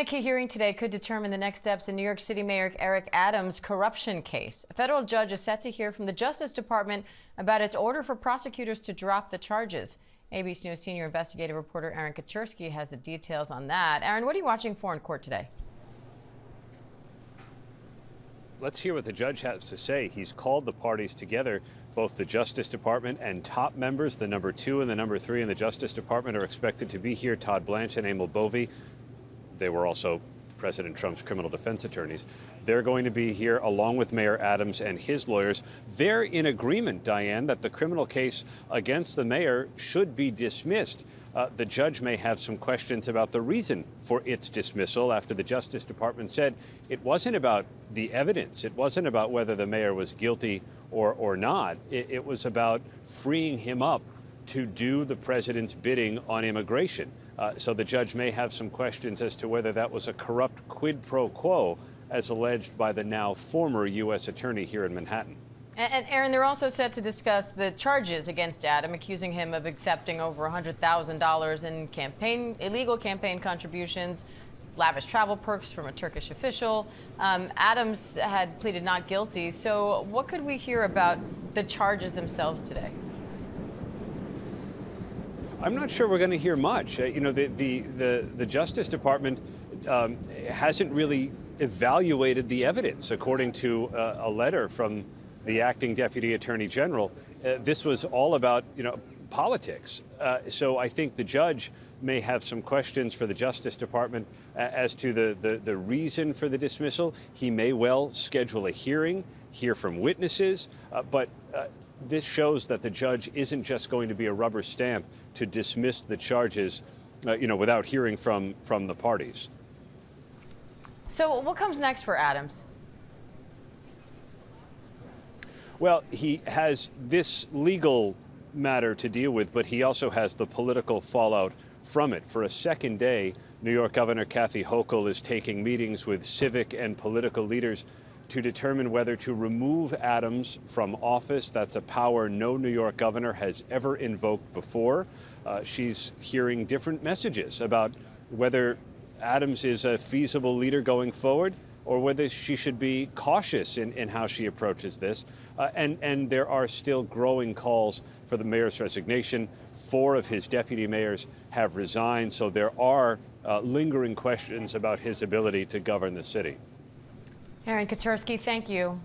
A key hearing today could determine the next steps in New York City Mayor Eric Adams' corruption case. A federal judge is set to hear from the Justice Department about its order for prosecutors to drop the charges. ABC News senior investigative reporter Aaron Katersky has the details on that. Aaron, what are you watching for in court today? Let's hear what the judge has to say. He's called the parties together. Both the Justice Department and top members, the number 2 and the number 3 in the Justice Department, are expected to be here. Todd Blanche and Emil Bovee. They were also President Trump's criminal defense attorneys. They're going to be here along with Mayor Adams and his lawyers. They're in agreement, Diane, that the criminal case against the mayor should be dismissed. The judge may have some questions about the reason for its dismissal after the Justice Department said it wasn't about the evidence. It wasn't about whether the mayor was guilty or not. It was about freeing him up to do the president's bidding on immigration. So the judge may have some questions as to whether that was a corrupt quid pro quo, as alleged by the now former U.S. attorney here in Manhattan. And Aaron, they're also set to discuss the charges against Adam, accusing him of accepting over $100,000 in illegal campaign contributions, lavish travel perks from a Turkish official. Adams had pleaded not guilty. So what could we hear about the charges themselves today? I'm not sure we're going to hear much. The Justice Department hasn't really evaluated the evidence. According to a letter from the acting Deputy Attorney General, this was all about, politics. So I think the judge may have some questions for the Justice Department as to the reason for the dismissal. He may well schedule a hearing, hear from witnesses, but this shows that the judge isn't just going to be a rubber stamp to dismiss the charges, without hearing from the parties. So what comes next for Adams? Well, he has this legal matter to deal with, but he also has the political fallout from it. For a second day, New York Governor Kathy Hochul is taking meetings with civic and political leaders to determine whether to remove Adams from office. That's a power no New York governor has ever invoked before. She's hearing different messages about whether Adams is a feasible leader going forward or whether she should be cautious in how she approaches this. And there are still growing calls for the mayor's resignation. 4 of his deputy mayors have resigned, so there are lingering questions about his ability to govern the city. Aaron Katersky, thank you.